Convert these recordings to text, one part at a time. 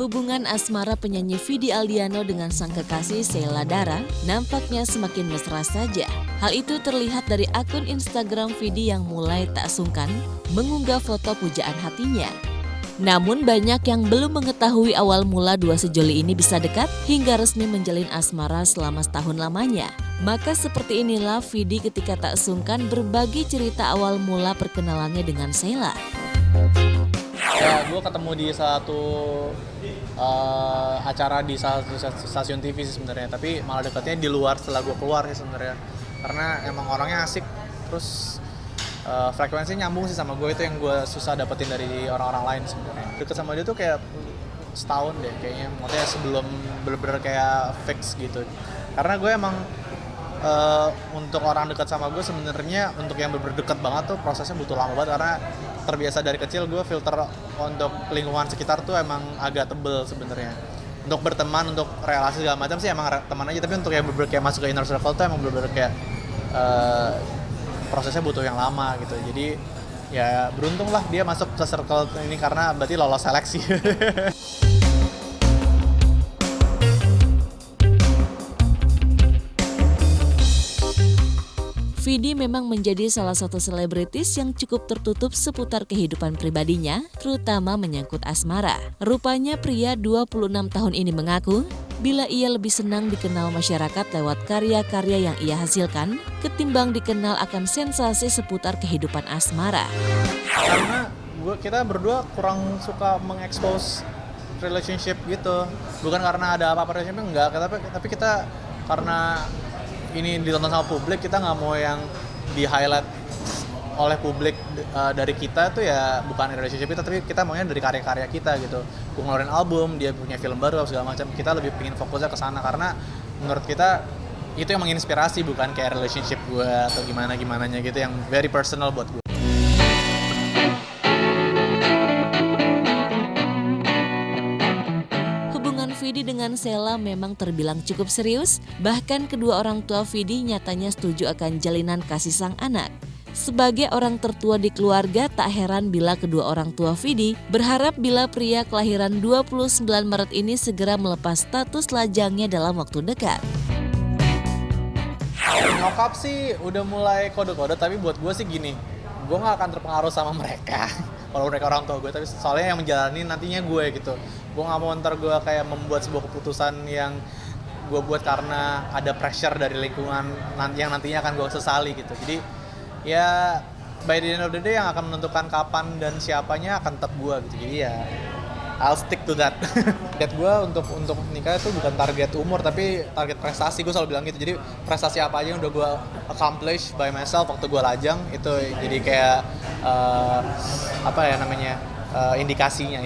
Hubungan asmara penyanyi Vidi Aldiano dengan sang kekasih Sheila Dara nampaknya semakin mesra saja. Hal itu terlihat dari akun Instagram Vidi yang mulai tak sungkan mengunggah foto pujaan hatinya. Namun banyak yang belum mengetahui awal mula dua sejoli ini bisa dekat hingga resmi menjalin asmara selama setahun lamanya. Maka seperti inilah Vidi ketika tak sungkan berbagi cerita awal mula perkenalannya dengan Sheila. Ya, gue ketemu di satu acara di salah satu stasiun TV sih sebenarnya, tapi malah deketnya di luar setelah gue keluar sih sebenarnya, karena emang orangnya asik, terus frekuensinya nyambung sih sama gue, itu yang gue susah dapetin dari orang-orang lain sebenarnya. Deket sama dia tuh kayak setahun deh kayaknya, maksudnya sebelum bener-bener kayak fix gitu, karena gue emang untuk orang dekat sama gue sebenarnya untuk yang bener-bener deket banget tuh prosesnya butuh lama banget, karena terbiasa dari kecil gue filter untuk lingkungan sekitar tuh emang agak tebel sebenarnya. Untuk berteman, untuk relasi segala macam sih emang teman aja, tapi untuk yang bener-bener kayak masuk ke inner circle tuh emang bener-bener kayak prosesnya butuh yang lama gitu. Jadi ya beruntung lah dia masuk ke circle ini karena berarti lolos seleksi. Vidi memang menjadi salah satu selebritis yang cukup tertutup seputar kehidupan pribadinya, terutama menyangkut asmara. Rupanya pria 26 tahun ini mengaku, bila ia lebih senang dikenal masyarakat lewat karya-karya yang ia hasilkan, ketimbang dikenal akan sensasi seputar kehidupan asmara. Karena kita berdua kurang suka mengekspos relationship gitu. Bukan karena ada apa-apa relationship, enggak, tapi kita karena ini ditonton sama publik, kita nggak mau yang di highlight oleh publik dari kita tuh ya bukan relationship kita, tapi kita maunya dari karya-karya kita gitu. Gue ngeluarin album, dia punya film baru segala macam, kita lebih pengen fokusnya ke sana karena menurut kita itu yang menginspirasi, bukan kayak relationship gue atau gimana-gimananya gitu yang very personal buat gue. Vidi dengan Sheila memang terbilang cukup serius, bahkan kedua orang tua Vidi nyatanya setuju akan jalinan kasih sang anak. Sebagai orang tertua di keluarga, tak heran bila kedua orang tua Vidi berharap bila pria kelahiran 29 Maret ini segera melepas status lajangnya dalam waktu dekat. Nyokap sih udah mulai kode-kode, tapi buat gue sih gini, gue gak akan terpengaruh sama mereka kalau mereka orang tua gue, tapi soalnya yang menjalani nantinya gue gitu. Gue gak mau ntar gue kayak membuat sebuah keputusan yang gue buat karena ada pressure dari lingkungan yang nantinya akan gue sesali gitu. Jadi ya by the end of the day yang akan menentukan kapan dan siapanya akan tetap gue gitu. Jadi ya I'll stick to that. Target gue untuk nikah itu bukan target umur, tapi target prestasi. Gue selalu bilang gitu. Jadi prestasi apa aja yang udah gue accomplish by myself waktu gue lajang itu jadi kayak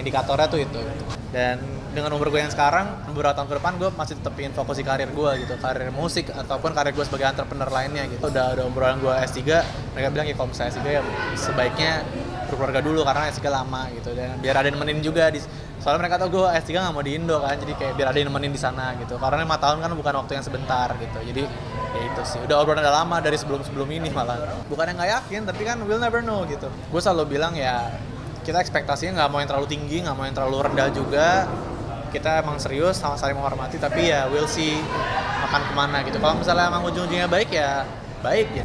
indikatornya tuh itu. Dan dengan umur gue yang sekarang, beberapa tahun ke depan gue masih tetap ingin fokus di karir gue gitu, karir musik ataupun karir gue sebagai entrepreneur lainnya gitu. Udah obrolan gue S3, mereka bilang ya kalau misalnya S3 ya sebaiknya berkeluarga dulu karena S3 lama gitu, dan biar ada yang nemenin juga soalnya mereka tahu gue S3 nggak mau di Indo kan, jadi kayak biar ada yang nemenin di sana gitu, karena 5 tahun kan bukan waktu yang sebentar gitu. Jadi ya itu sih, udah obrolan udah lama dari sebelum ini malah, bukan yang nggak yakin tapi kan we'll never know gitu. Gue selalu bilang ya kita ekspektasinya nggak mau yang terlalu tinggi, nggak mau yang terlalu rendah juga. Kita emang serius sama saling menghormati, tapi ya we'll see akan kemana gitu. Kalau misalnya emang ujung-ujungnya baik ya baik ya.